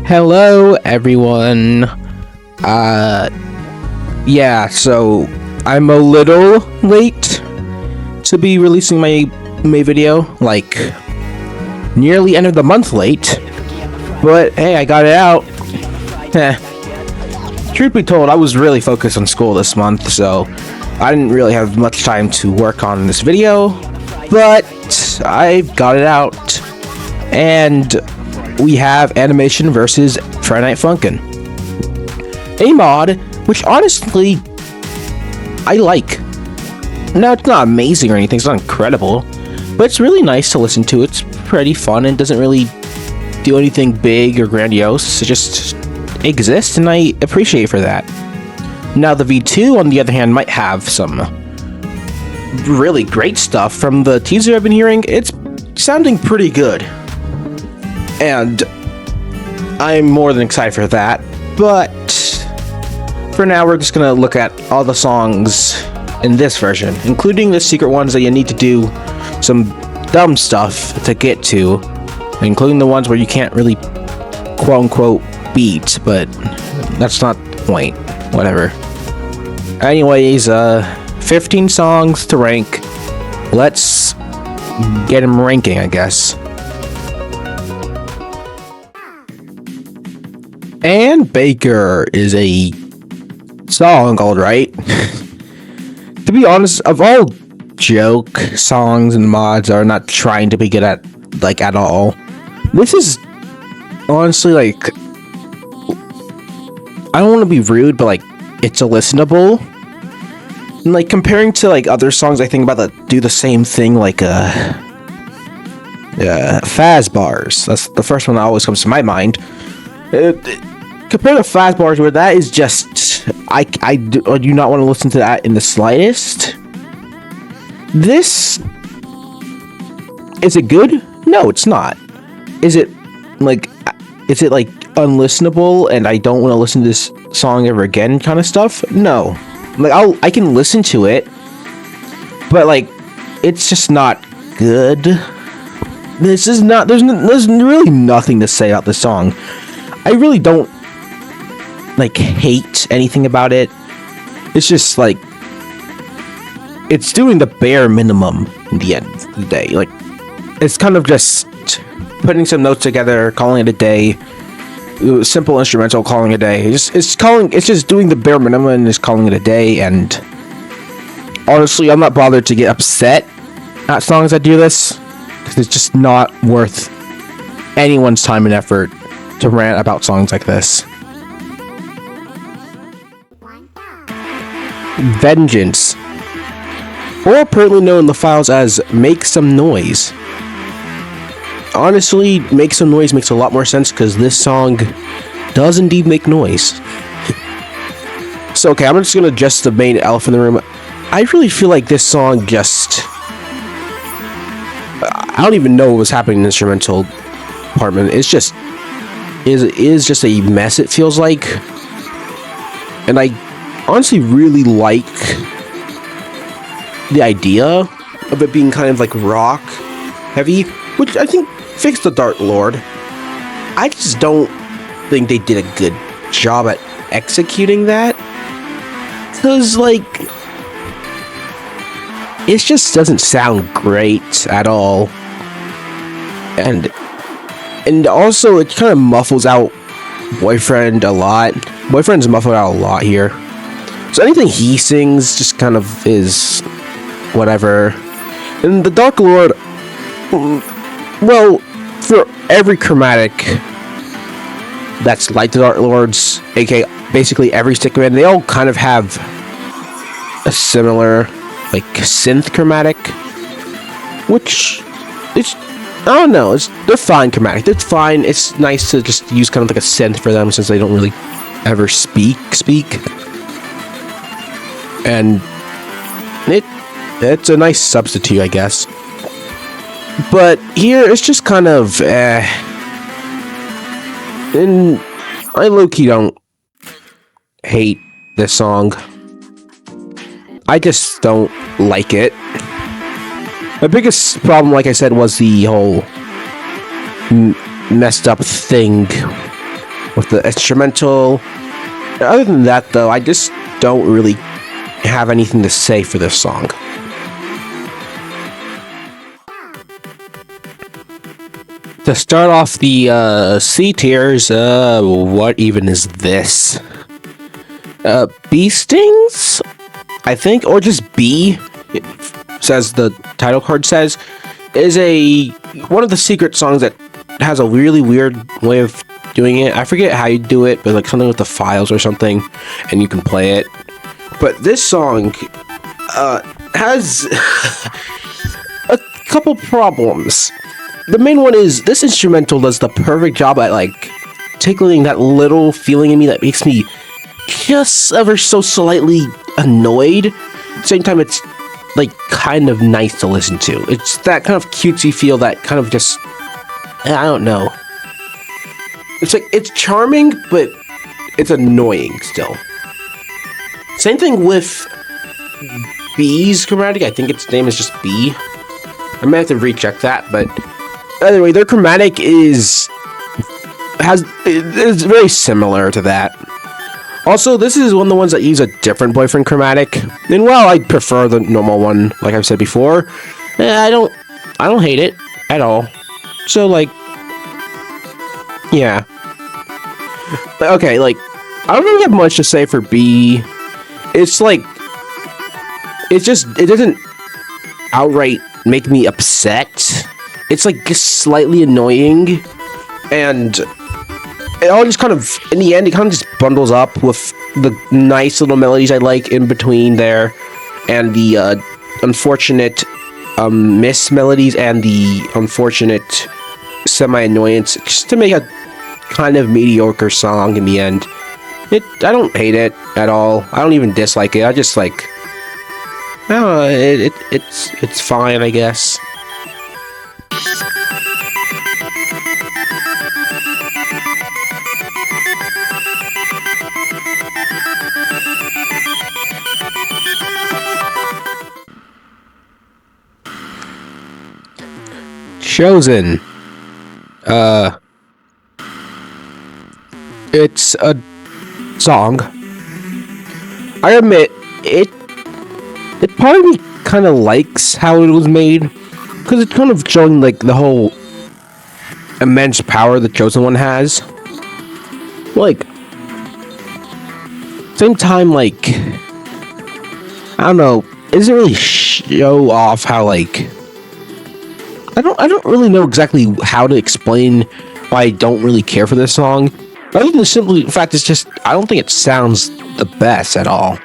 Hello everyone. Yeah, so I'm a little late to be releasing my video, like nearly end of the month late. But hey, I got it out. Truth be told, I was really focused on school this month, so I didn't really have much time to work on this video, but I got it out. And we have animation versus Friday Night Funkin', a mod which honestly I like. Now, it's not amazing or anything, it's not incredible, but it's really nice to listen to. It's pretty fun and doesn't really do anything big or grandiose. It just exists, and I appreciate it for that. Now, the V2, on the other hand, might have some really great stuff. From the teaser I've been hearing, it's sounding pretty good, and I'm more than excited for that. But for now, we're just gonna look at all the songs in this version, including the secret ones that you need to do some dumb stuff to get to, including the ones where you can't really quote-unquote beat, but that's not the point. Whatever. Anyways, 15 songs to rank. Let's get them ranking, I guess. And Baker is a song, alright. To be honest, of all joke songs and mods are not trying to be good at, like, at all, this is honestly, like, I don't want to be rude, but, like, it's a listenable. And, like, comparing to, like, other songs I think about that do the same thing, like, Faz Bars. That's the first one that always comes to my mind. Compared to Faz Bars, where that is just, I do not want to listen to that in the slightest. This, is it good? No, it's not. Is it like unlistenable and I don't want to listen to this song ever again kind of stuff? No. Like, I can listen to it, but, like, it's just not good. This is not, there's really nothing to say about this song. I really don't, like, hate anything about it. It's just, like, it's doing the bare minimum in the end of the day. Like, it's kind of just putting some notes together, calling it a day. Simple instrumental, calling it a day. It's just doing the bare minimum and just calling it a day. And honestly, I'm not bothered to get upset at songs that do this, because it's just not worth anyone's time and effort to rant about songs like this. Vengeance, or apparently known in the files as Make Some Noise. Honestly, Make Some Noise makes a lot more sense because this song does indeed make noise. So, okay, I'm just gonna address the main elephant in the room. I really feel like this song just, I don't even know what was happening in the instrumental department. It's just, is just a mess, it feels like. And I honestly really like the idea of it being kind of like rock heavy, which I think fixed the Dark Lord. I just don't think they did a good job at executing that, because, like, it just doesn't sound great at all. And also it kind of muffles out Boyfriend a lot. Boyfriend's muffled out a lot here. So anything he sings just kind of is whatever. And the Dark Lord, well, for every chromatic that's like the Dark Lord's, aka basically every stick command, they all kind of have a similar, like, synth chromatic, which it's, I don't know, they're fine chromatic. It's fine. It's nice to just use kind of like a synth for them since they don't really ever speak. And it's a nice substitute, I guess. But here, it's just kind of, and I low-key don't hate this song. I just don't like it. My biggest problem, like I said, was the whole messed up thing with the instrumental. Other than that, though, I just don't really have anything to say for this song. To start off the C tiers, what even is this? Bee Stings, I think, or just B, it says the title card says, is one of the secret songs that has a really weird way of doing it. I forget how you do it, but like something with the files or something, and you can play it. But this song has a couple problems. The main one is this instrumental does the perfect job at like tickling that little feeling in me that makes me just ever so slightly annoyed. At the same time, it's like kind of nice to listen to. It's that kind of cutesy feel that kind of just, I don't know. It's like, it's charming, but it's annoying still. Same thing with B's chromatic. I think its name is just B. I might have to recheck that, but anyway, their chromatic is very similar to that. Also, this is one of the ones that use a different boyfriend chromatic, and while I prefer the normal one, like I've said before, I don't hate it at all. So like, yeah. But okay, like, I don't really have much to say for B. It's like, it doesn't outright make me upset. It's like just slightly annoying, and it all just kind of, in the end, it kind of just bundles up with the nice little melodies I like in between there, and the unfortunate miss melodies and the unfortunate semi-annoyance, just to make a kind of mediocre song in the end. I don't hate it at all. I don't even dislike it. I just like, I don't know, it's fine, I guess. Chosen. It's a song. I admit, it part of me kind of likes how it was made, because it's kind of showing like the whole immense power the Chosen One has. Like, same time, like, I don't know, it doesn't really show off how, like, I don't really know exactly how to explain why I don't really care for this song. Other than the simple fact, it's just, I don't think it sounds the best at all.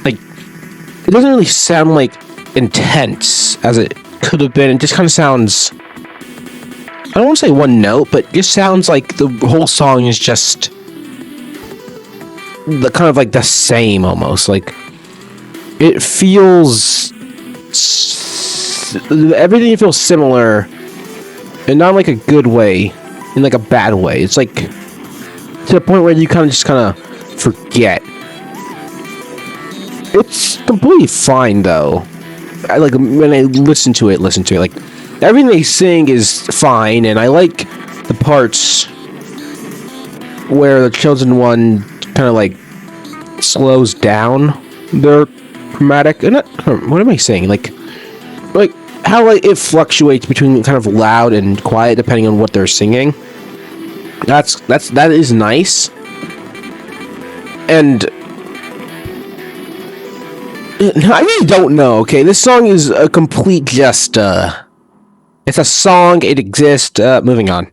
Like, it doesn't really sound like intense as it could have been. It just kind of sounds, I don't want to say one note, but it just sounds like the whole song is just the kind of like the same almost. Like, it feels, everything feels similar, and not like a good way, in like a bad way. It's like to the point where you kind of forget. It's completely fine though. I like when I listen to it. Like, everything they sing is fine, and I like the parts where the Chosen One kind of like slows down their chromatic. And what am I saying? Like how like it fluctuates between kind of loud and quiet depending on what they're singing. That is nice. And I really don't know. Okay, this song is a complete just it's a song, it exists. Moving on.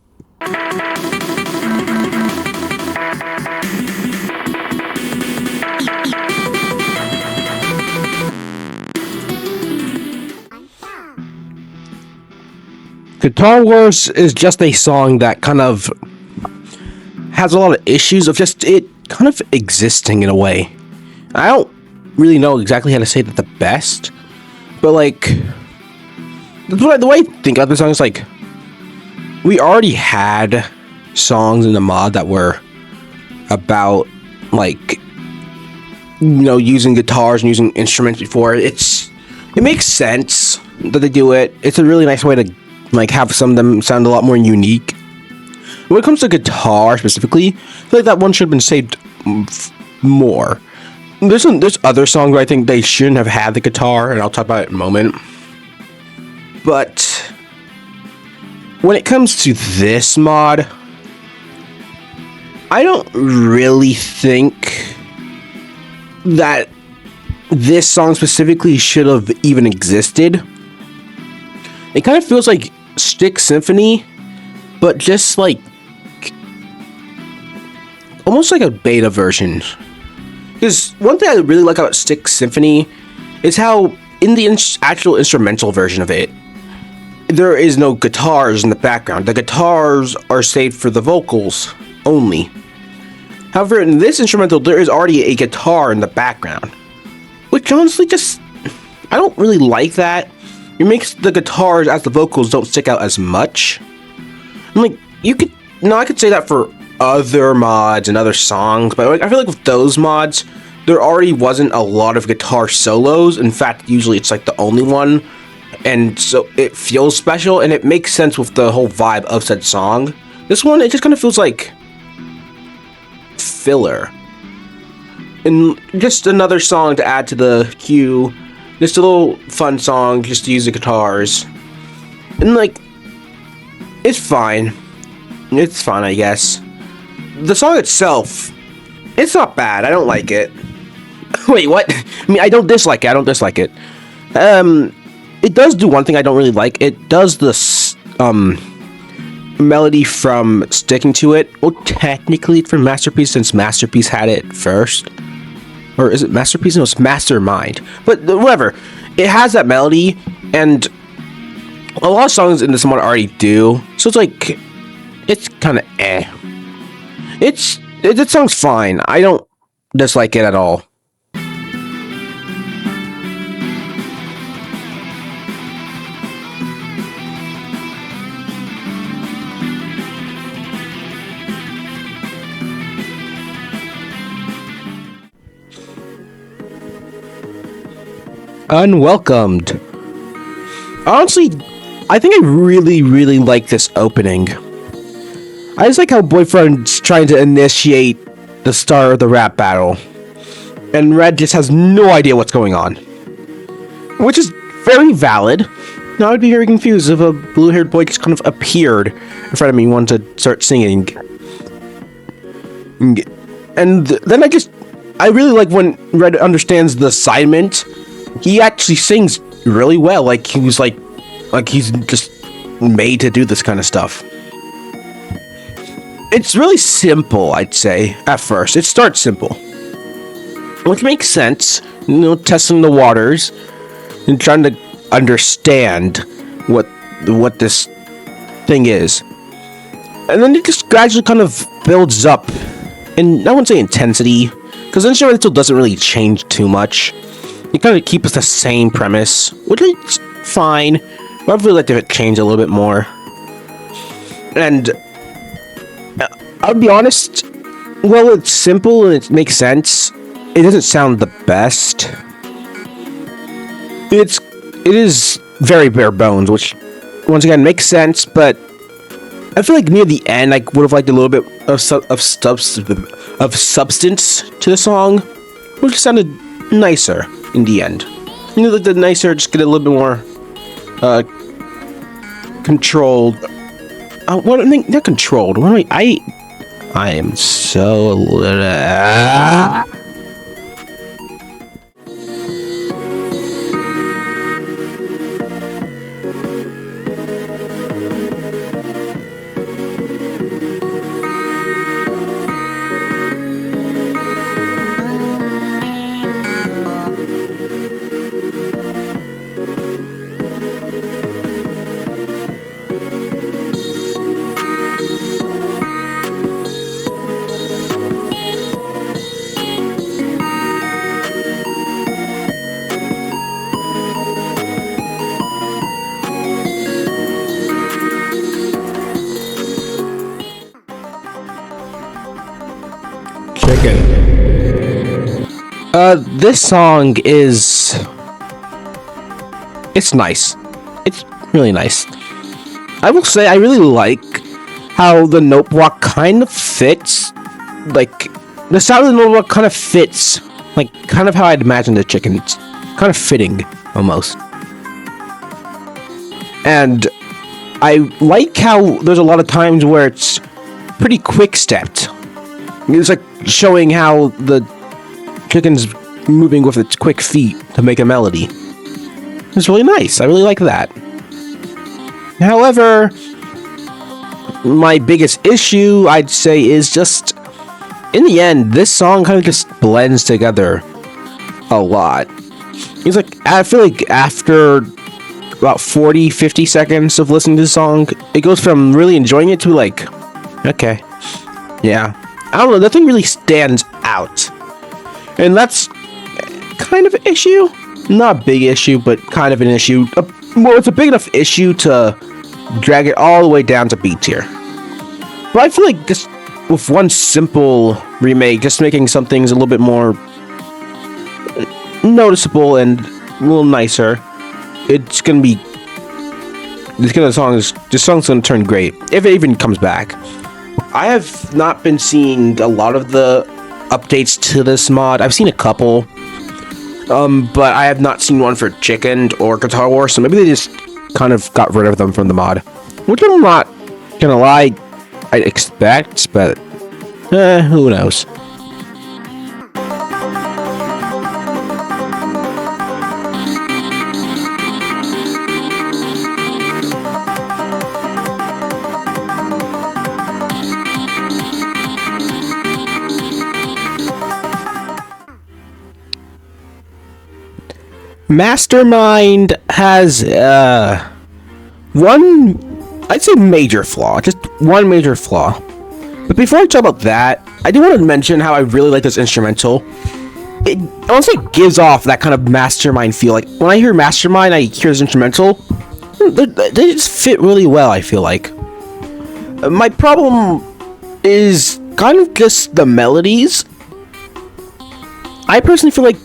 Guitar Wars is just a song that kind of has a lot of issues of just it kind of existing in a way. I don't really know exactly how to say that the best, but like the way I think of the song is like, we already had songs in the mod that were about like, you know, using guitars and using instruments before. It makes sense that they do it. It's a really nice way to like have some of them sound a lot more unique. when it comes to guitar specifically, I feel like that one should have been saved more. There's other songs where I think they shouldn't have had the guitar, and I'll talk about it in a moment. But when it comes to this mod, I don't really think that this song specifically should have even existed. It kind of feels like Stick Symphony, but just like almost like a beta version. Because one thing I really like about Stick Symphony is how in the actual instrumental version of it, there is no guitars in the background. The guitars are saved for the vocals only. However, in this instrumental, there is already a guitar in the background, which honestly I don't really like that. It makes the guitars as the vocals don't stick out as much. I'm like, I could say that for other mods and other songs, but like, I feel like with those mods, there already wasn't a lot of guitar solos. In fact, usually it's like the only one, and so it feels special, and it makes sense with the whole vibe of said song. This one, it just kind of feels like filler, and just another song to add to the queue. Just a little fun song just to use the guitars, and like, it's fine. It's fine, I guess. The song itself, it's not bad. I don't like it. Wait, what? I mean, I don't dislike it. It does do one thing I don't really like. It does this melody from Sticking to It. Well, technically it's from Masterpiece, since Masterpiece had it first. Or is it Masterpiece? No, it's Mastermind. But whatever. It has that melody, and a lot of songs in this one already do. So it's like, it's kind of eh. It song's fine. I don't dislike it at all. Unwelcomed. Honestly, I think I really like this opening. I just like how Boyfriend's trying to initiate the start of the rap battle, and Red just has no idea what's going on, which is very valid. Now I'd be very confused if a blue-haired boy just kind of appeared in front of me and wanted to start singing. And then I really like when Red understands the assignment. He actually sings really well, like he's just made to do this kind of stuff. It's really simple, I'd say, at first. It starts simple, which makes sense, testing the waters and trying to understand what this thing is. And then it just gradually kind of builds up, and I wouldn't say intensity, because the instrumental doesn't really change too much. It kind of keeps the same premise, which is fine, but I would really like to change a little bit more. And I'll be honest, well, it's simple and it makes sense. It doesn't sound the best. It is very bare bones, which once again makes sense, but I feel like near the end I would have liked a little bit of substance to the song, which sounded nicer in the end. Like the nicer, just get a little bit more controlled. What I think, not controlled. What am I am so this song it's nice. It's really nice. I will say I really like how the note block kind of fits, like the sound of the note block kind of fits, like kind of how I'd imagine the chicken. It's kind of fitting almost. And I like how there's a lot of times where it's pretty quick stepped. It's like showing how the chicken's moving with its quick feet to make a melody. It's really nice. I really like that. However, my biggest issue, I'd say, is just, in the end, this song kind of just blends together a lot. It's like, I feel like after about 40-50 seconds of listening to the song, it goes from really enjoying it to like, okay, yeah. I don't know, nothing really stands out. And that's kind of an issue. Not a big issue, but kind of an issue. Well, it's a big enough issue to drag it all the way down to B tier. But I feel like just with one simple remake, just making some things a little bit more noticeable and a little nicer, it's gonna be, this song's gonna turn great if it even comes back. I have not been seeing a lot of the updates to this mod. I've seen a couple, but I have not seen one for Chicken or Guitar War, so maybe they just kind of got rid of them from the mod, which I'm not gonna lie, I'd expect, but who knows. Mastermind has one, I'd say major flaw, just one major flaw. But before I talk about that, I do want to mention how I really like this instrumental. It honestly gives off that kind of Mastermind feel. Like when I hear Mastermind, I hear this instrumental. They just fit really well, I feel like. My problem is kind of just the melodies. I personally feel like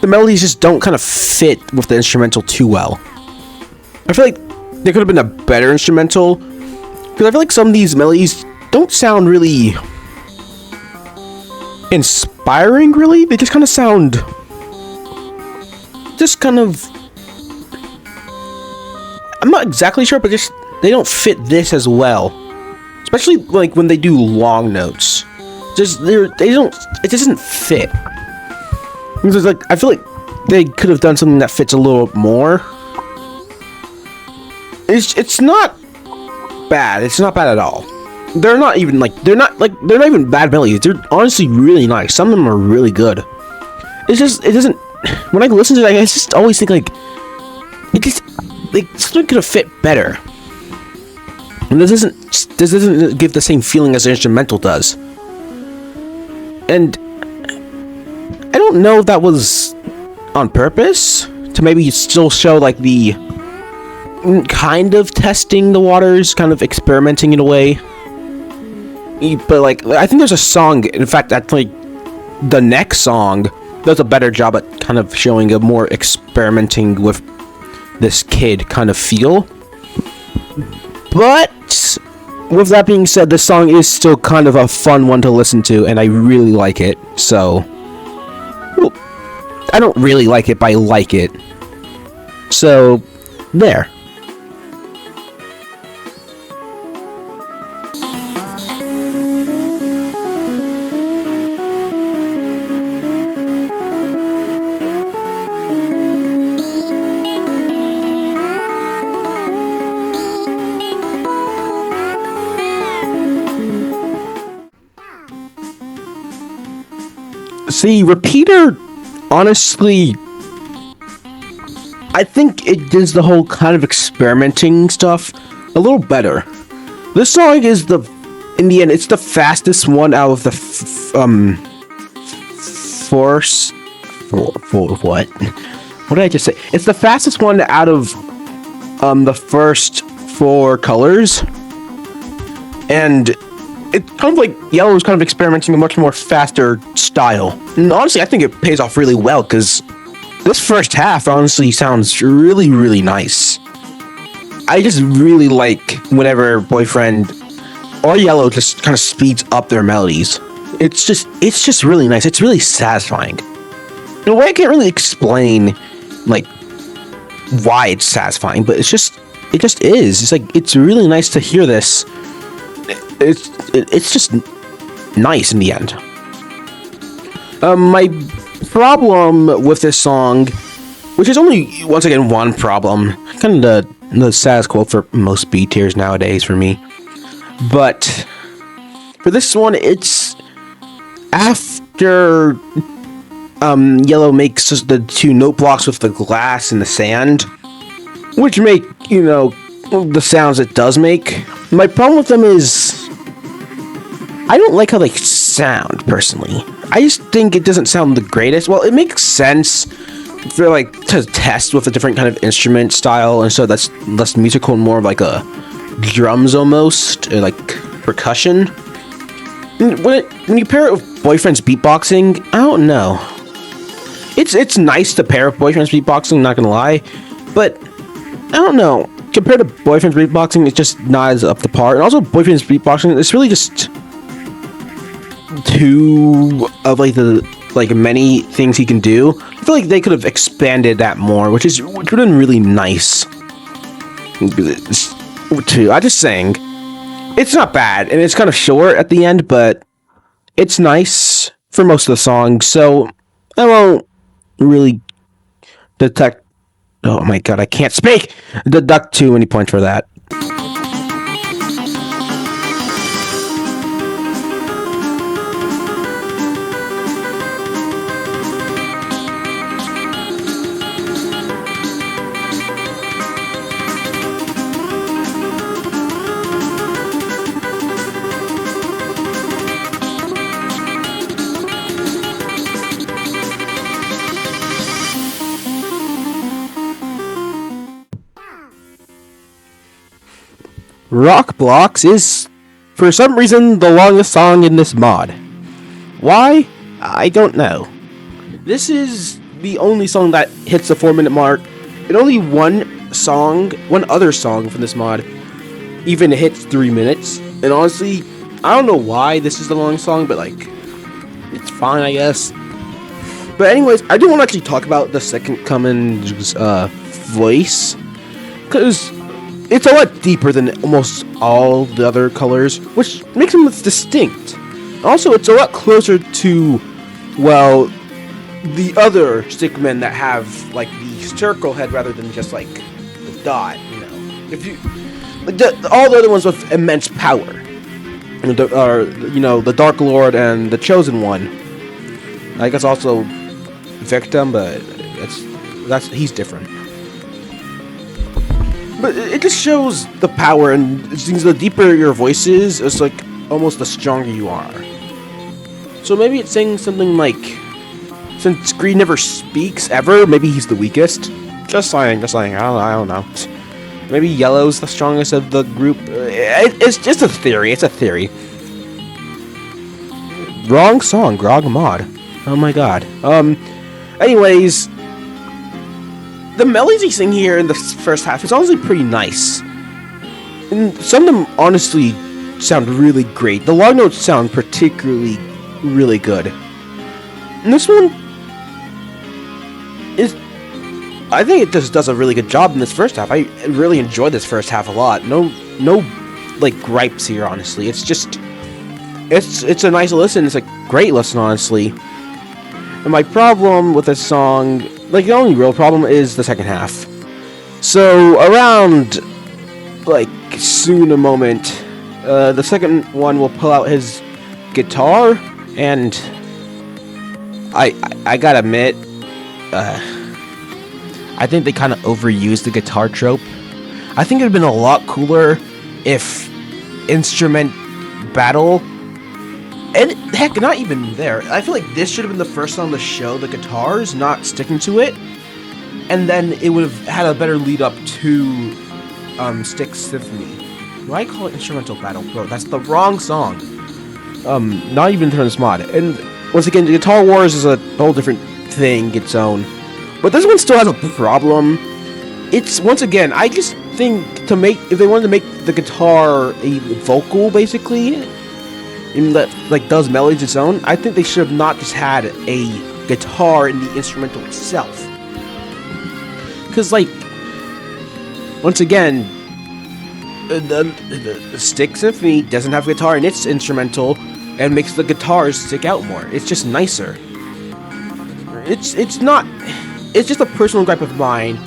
the melodies just don't kind of fit with the instrumental too well. I feel like there could have been a better instrumental, because I feel like some of these melodies don't sound really inspiring, really. They just kind of sound, I'm not exactly sure, but just, they don't fit this as well. Especially like when they do long notes. It doesn't fit. Because like, I feel like they could have done something that fits a little more. It's not bad. It's not bad at all. They're not even bad melodies. They're honestly really nice. Some of them are really good. It doesn't. When I listen to it, I just always think like something could have fit better. And this doesn't give the same feeling as the instrumental does. And I don't know if that was on purpose to maybe still show like the kind of testing the waters, kind of experimenting in a way. But like, I think there's a song, in fact, that like the next song does a better job at kind of showing a more experimenting with this kid kind of feel. But with that being said, this song is still kind of a fun one to listen to, and I really like it. So, well, I don't really like it, but I like it. So, there. See, Repeater, honestly, I think it does the whole kind of experimenting stuff a little better. This song is in the end, it's the fastest one out of the what? What did I just say? It's the fastest one out of the first 4 colors, and it's kind of like Yellow is kind of experimenting a much more faster style. And honestly, I think it pays off really well, because this first half honestly sounds really, really nice. I just really like whenever Boyfriend or Yellow just kind of speeds up their melodies. It's just really nice. It's really satisfying. In a way, I can't really explain like why it's satisfying, but it just is. It's like it's really nice to hear this. It's just nice in the end. My problem with this song, which is only once again one problem, kind of the status quo for most B tiers nowadays for me. But for this one, it's after Yellow makes the two note blocks with the glass and the sand, which make, you know, the sounds it does make. My problem with them is I don't like how they sound, personally. I just think it doesn't sound the greatest. Well, it makes sense for, like, to test with a different kind of instrument style, and so that's less musical and more of like a drums almost, or like percussion. When you pair it with Boyfriend's beatboxing, I don't know. It's nice to pair with Boyfriend's beatboxing, not gonna lie, but I don't know. Compared to Boyfriend's beatboxing, it's just not as up to par. And also, Boyfriend's beatboxing, it's really just two of like many things he can do. I feel like they could have expanded that more, which would have been really nice. I just saying, it's not bad, and it's kind of short at the end, but it's nice for most of the song. So I won't really detect. Oh my god, I can't speak! Deduct too many points for that. Rock Blocks is, for some reason, the longest song in this mod. Why? I don't know. This is the only song that hits the 4-minute mark, and only one other song from this mod even hits 3 minutes. And honestly, I don't know why this is the longest song, but like, it's fine, I guess. But anyways, I do want to actually talk about the Second Coming's voice, because it's a lot deeper than almost all the other colors, which makes him distinct. Also, it's a lot closer to, well, the other stickmen that have like the circle head rather than just like the dot. You know, if you all the other ones with immense power, the Dark Lord and the Chosen One. I guess also Victim, but he's different. But it just shows the power, and it seems the deeper your voice is, it's like almost the stronger you are. So maybe it's saying something like, since Green never speaks ever, maybe he's the weakest. Just saying. I don't know. Maybe Yellow's the strongest of the group. It's just a theory. It's a theory. Wrong song, Grog Mod. Oh my god. Anyways, the melodies he sing here in the first half is honestly pretty nice. And some of them honestly sound really great. The long notes sound particularly really good. And this one is, I think it just does a really good job in this first half. I really enjoyed this first half a lot. No like gripes here, honestly. It's just it's a nice listen. It's a great listen, honestly. And my problem with this song, like the only real problem, is the second half. So around like soon a moment, the second one will pull out his guitar, and I gotta admit, I think they kind of overused the guitar trope. I think it'd been a lot cooler if instrument battle, and heck, not even there. I feel like this should have been the first song to show the guitars, not sticking to it, and then it would have had a better lead up to Styx Symphony. Why call it instrumental battle? Bro, that's the wrong song. Not even from this mod. And once again, Guitar Wars is a whole different thing, its own. But this one still has a problem. It's, once again, I just think think if they wanted to make the guitar a vocal, basically, and that like does melodies its own, I think they should have not just had a guitar in the instrumental itself. Because, like, once again, the Stick Symphony doesn't have guitar in its instrumental, and makes the guitars stick out more. It's just nicer. It's just a personal gripe of mine.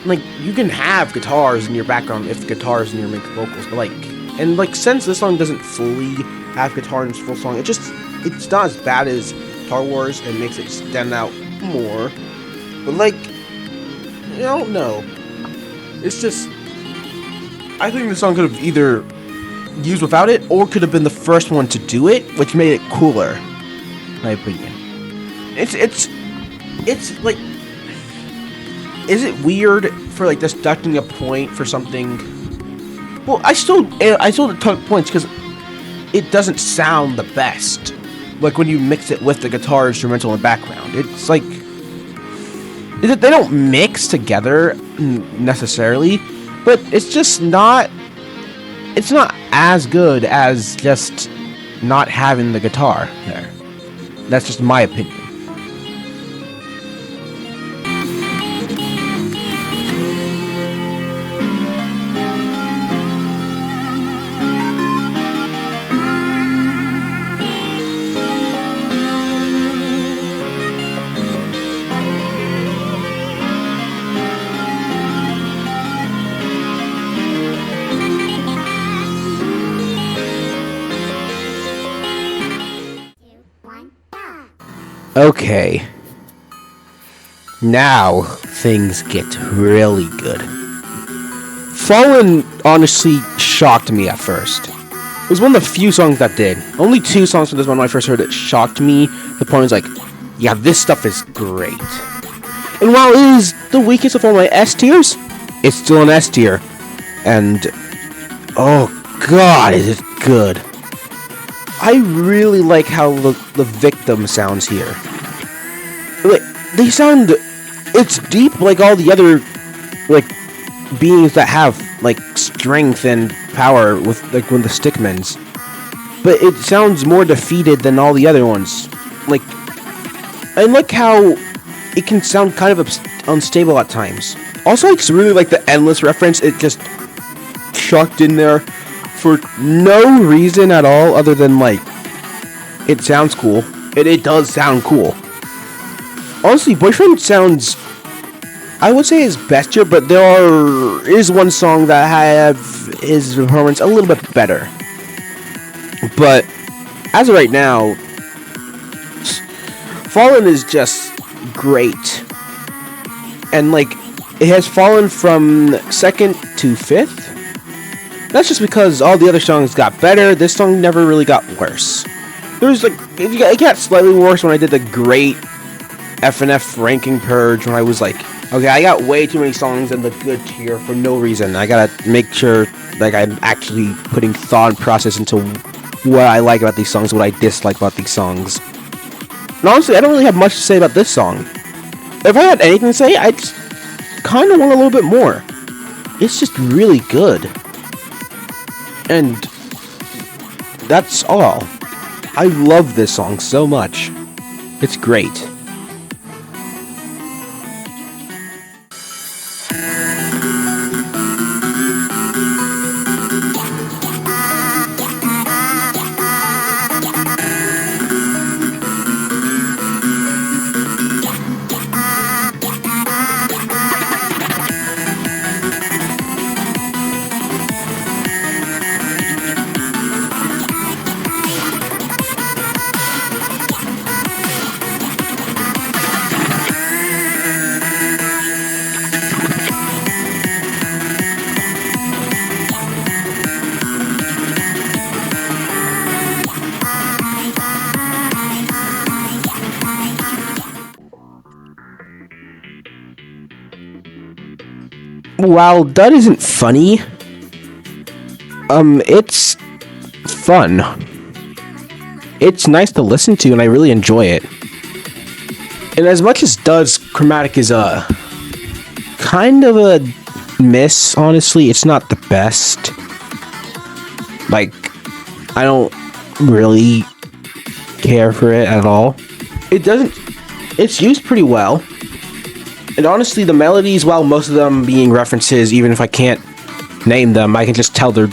Like, you can have guitars in your background if the guitar is in your main vocals, but since this song doesn't fully have guitar in its full song, it's not as bad as Guitar Wars and makes it stand out more. But I don't know. It's just, I think the song could have either used without it, or could have been the first one to do it, which made it cooler, in my opinion. It's like, is it weird for just deducting a point for something? Well, I still took points because it doesn't sound the best. Like when you mix it with the guitar instrumental in the background, it's like they don't mix together necessarily, but it's just not. It's not as good as just not having the guitar there. That's just my opinion. Okay. Now things get really good. Fallen honestly shocked me at first. It was one of the few songs that did. Only 2 songs from this one when I first heard it shocked me. The point was like, yeah, this stuff is great. And while it is the weakest of all my S tiers, it's still an S tier. And oh god, is it good. I really like how the victim sounds here. They sound, it's deep like all the other beings that have strength and power with when the stickmans, but it sounds more defeated than all the other ones. I like how it can sound kind of unstable at times. Also, I just really like the endless reference. It just chucked in there for no reason at all other than it sounds cool. It does sound cool. Honestly, Boyfriend sounds, I would say, his best here, but there is one song that have his performance a little bit better. But as of right now, Fallen is just great. And it has fallen from 2nd to 5th. That's just because all the other songs got better. This song never really got worse. There was it got slightly worse when I did the great FNF ranking purge, when I was okay, I got way too many songs in the good tier for no reason. I gotta make sure I'm actually putting thought and process into what I like about these songs, what I dislike about these songs. And honestly, I don't really have much to say about this song. If I had anything to say, I just kind of want a little bit more. It's just really good. And that's all. I love this song so much. It's great. While that isn't funny, it's fun. It's nice to listen to, and I really enjoy it. And as much as Dud's chromatic is kind of a miss, honestly. It's not the best. Like, I don't really care for it at all. It's used pretty well. And honestly, the melodies, while most of them being references, even if I can't name them, I can just tell they're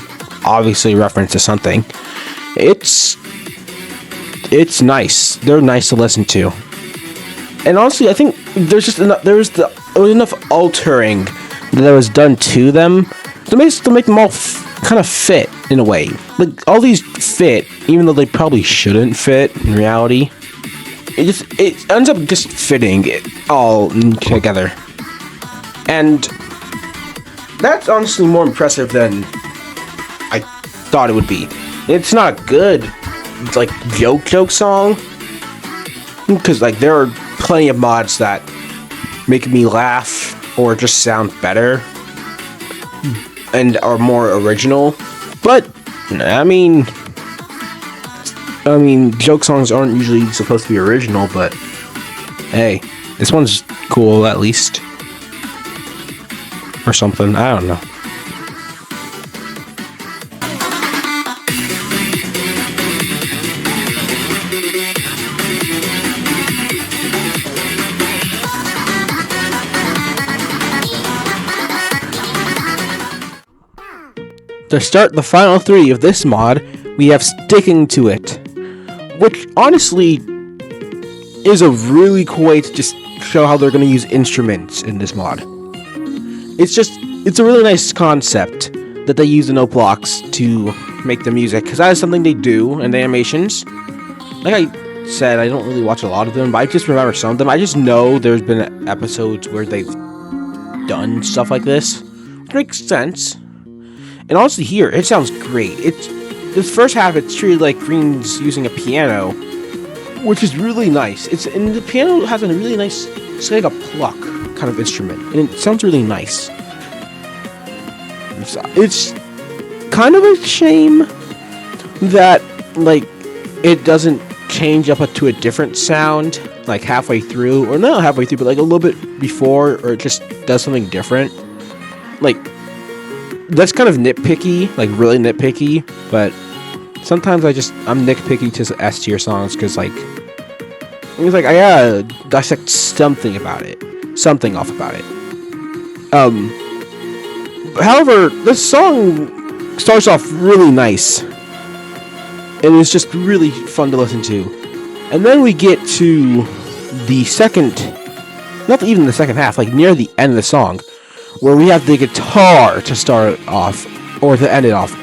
obviously a reference to something. It's nice. They're nice to listen to. And honestly, I think there's enough altering that was done to them to make them all kind of fit in a way. Like, all these fit, even though they probably shouldn't fit in reality. It ends up just fitting it all together. And that's honestly more impressive than I thought it would be. It's not a good, like, joke song, because, like, there are plenty of mods that make me laugh or just sound better and are more original. But I mean, joke songs aren't usually supposed to be original, but hey, this one's cool at least. Or something, I don't know. To start the final 3 of this mod, we have Sticking to It, which honestly is a really cool way to just show how they're going to use instruments in this mod. It's a really nice concept that they use the note blocks to make the music, because that is something they do in the animations. Like I said, I don't really watch a lot of them, but I just remember some of them. I just know there's been episodes where they've done stuff like this, which makes sense. And honestly, here, it sounds great. This first half, it's treated like Green's using a piano, which is really nice. And the piano has a really nice, it's like a pluck kind of instrument, and it sounds really nice. It's kind of a shame that, like, it doesn't change up to a different sound, like halfway through, or not halfway through, but like a little bit before, or it just does something different. Like, that's kind of nitpicky, like really nitpicky, but sometimes I'm nitpicky to S tier songs, because like, it's like I gotta dissect something off about it. However, this song starts off really nice, and it's just really fun to listen to. And then we get to the not even the second half, like near the end of the song, where we have the guitar to start it off, or to end it off.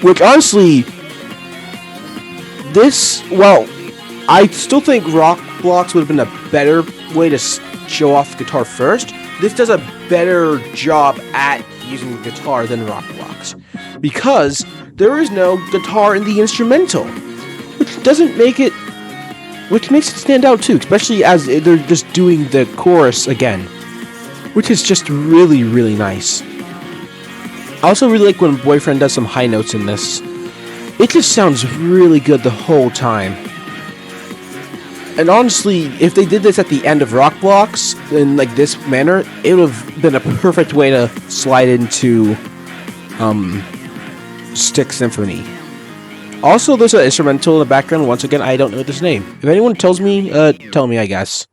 Which, honestly, I still think Rock Blocks would have been a better way to show off guitar first. This does a better job at using the guitar than Rock Blocks, because there is no guitar in the instrumental, which makes it stand out too, especially as they're just doing the chorus again, which is just really, really nice. I also really like when Boyfriend does some high notes in this. It just sounds really good the whole time. And honestly, if they did this at the end of Rock Blocks in like this manner, it would have been a perfect way to slide into Stick Symphony. Also, there's an instrumental in the background. Once again, I don't know this name. If anyone tells me, tell me, I guess.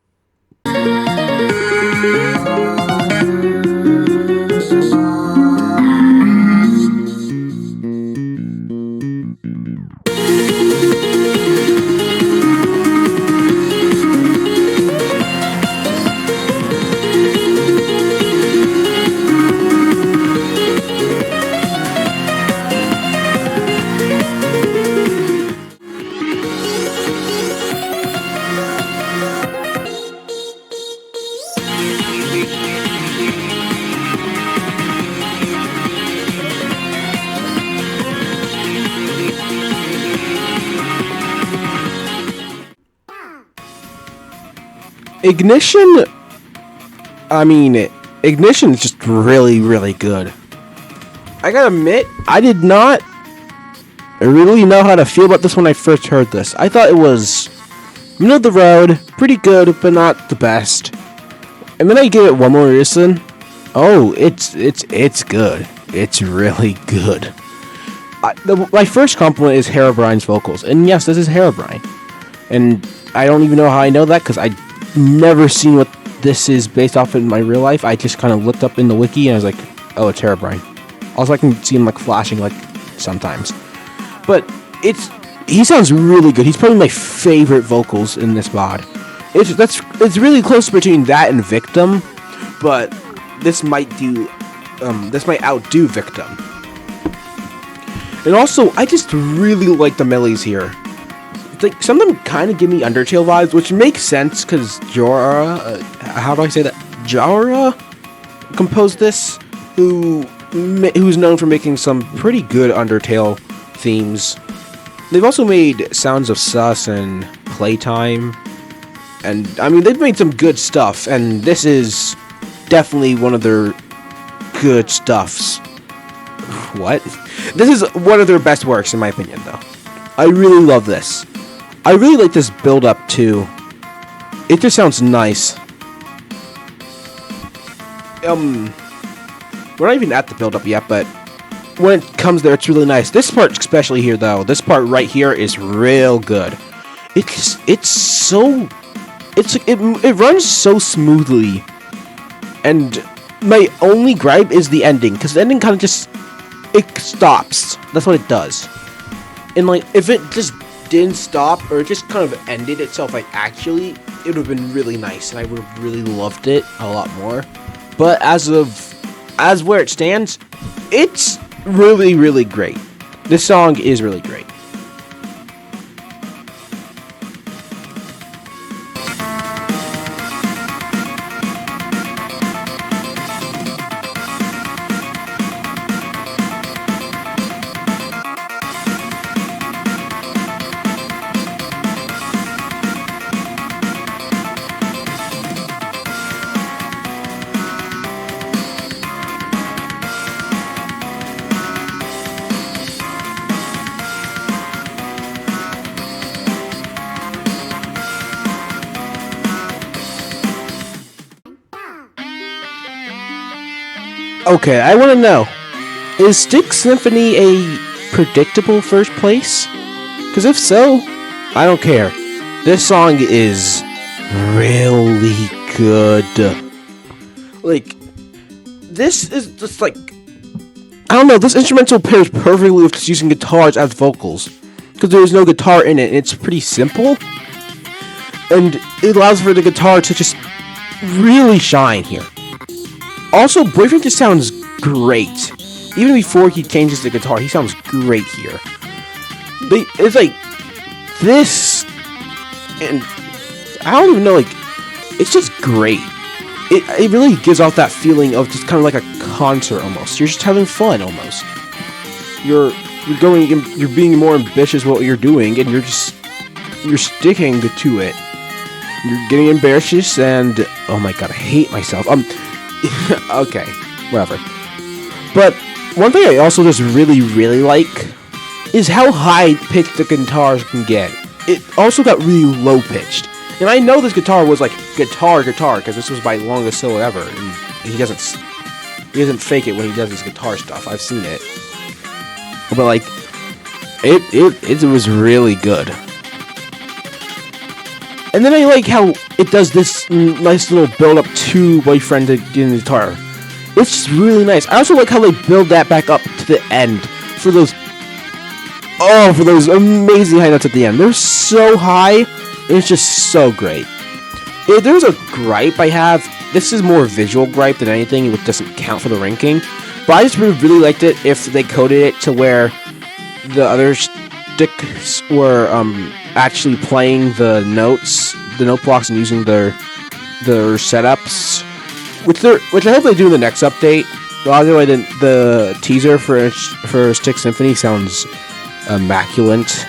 Ignition is just really, really good. I gotta admit, I did not really know how to feel about this when I first heard this. I thought it was middle of the road, pretty good, but not the best. And then I gave it one more listen, Oh, it's good. It's really good. My first compliment is Herobrine's vocals, and yes, this is Herobrine. And I don't even know how I know that because I never seen what this is based off in my real life. I just kind of looked up in the wiki and I was like, oh, it's Herobrine. Also, I can see him like flashing like sometimes, but he sounds really good. He's probably my favorite vocals in this mod. It's really close between that and Victim, but this might outdo Victim. And also, I just really like the melodies here. Like, some of them kind of give me Undertale vibes, which makes sense because Jorah, how do I say that? Jorah composed this, who's known for making some pretty good Undertale themes. They've also made Sounds of Sus and Playtime, and I mean, they've made some good stuff, and this is definitely one of their good stuffs. What? This is one of their best works, in my opinion, though. I really love this. I really like this build-up, too. It just sounds nice. We're not even at the build-up yet, but when it comes there, it's really nice. This part, especially here, though, this part right here is real good. It runs so smoothly, and my only gripe is the ending, because the ending kind of just, it stops. That's what it does. And like, if it just didn't stop, or it just kind of ended itself, like actually, it would have been really nice, and I would have really loved it a lot more. But as where it stands, it's really, really great. This song is really great. Okay, I want to know, is Stick Symphony a predictable first place? Because if so, I don't care. This song is really good. Like, this is just like, I don't know, this instrumental pairs perfectly with just using guitars as vocals. Because there's no guitar in it, and it's pretty simple. And it allows for the guitar to just really shine here. Also, Boyfriend just sounds great. Even before he changes the guitar, he sounds great here. It's like this, and I don't even know, like, it's just great. It really gives off that feeling of just kind of like a concert almost. You're just having fun almost. You're being more ambitious with what you're doing, and you're sticking to it. You're getting ambitious, and oh my god, I hate myself. Okay, whatever. But one thing I also just really, really like is how high-pitched the guitars can get. It also got really low-pitched. And I know this guitar was like guitar, because this was my longest solo ever. And he doesn't fake it when he does his guitar stuff. I've seen it. But like, it was really good. And then I like how it does this nice little build-up to Boyfriend in the guitar. It's just really nice. I also like how they build that back up to the end for those amazing high notes at the end. They're so high, and it's just so great. If there's a gripe I have, this is more visual gripe than anything, which doesn't count for the ranking. But I just really liked it if they coded it to where the other sticks were actually playing the notes, the note blocks, and using their setups, which I hope they do in the next update. By the way, the teaser for Stick Symphony sounds immaculate.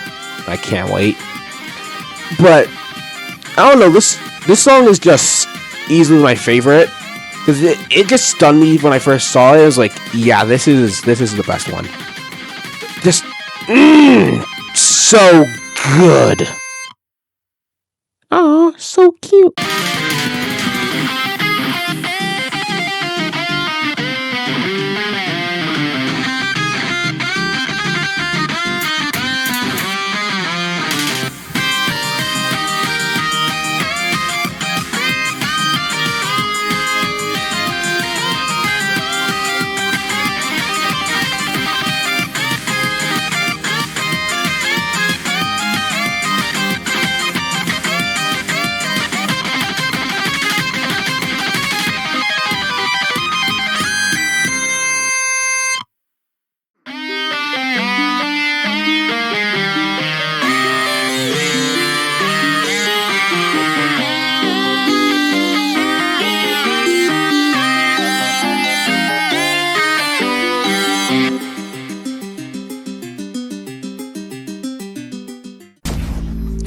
I can't wait. But I don't know, this song is just easily my favorite because it just stunned me when I first saw it. I was like, yeah, this is the best one. Just so good. Oh, so cute.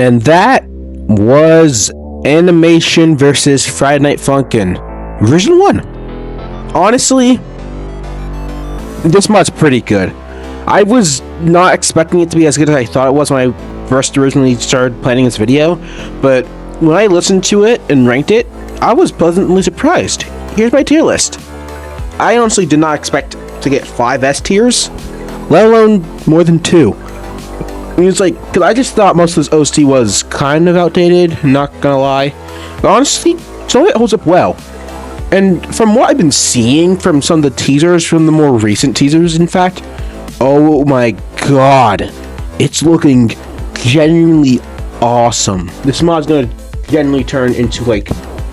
And that was Animation versus Friday Night Funkin' Version 1. Honestly, this mod's pretty good. I was not expecting it to be as good as I thought it was when I first originally started planning this video, but when I listened to it and ranked it, I was pleasantly surprised. Here's my tier list. I honestly did not expect to get 5 S tiers, let alone more than 2. It's like, because I just thought most of this OST was kind of outdated, not gonna lie. But honestly, some of it holds up well. And from what I've been seeing from some of the teasers, from the more recent teasers, in fact, oh my god, it's looking genuinely awesome. This mod's gonna genuinely turn into like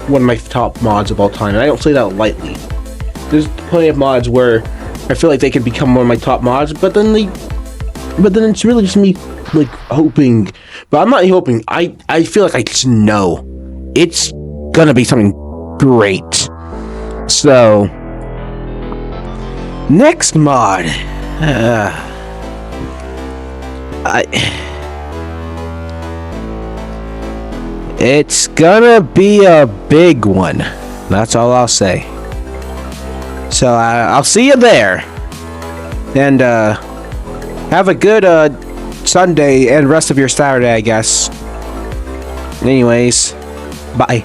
one of my top mods of all time, and I don't say that lightly. There's plenty of mods where I feel like they could become one of my top mods, but then it's really just me like hoping. But I'm not hoping. I feel like I just know it's gonna be something great. So next mod, it's gonna be a big one. That's all I'll say. So I'll see you there, and have a good Sunday and rest of your Saturday, I guess. Anyways, bye.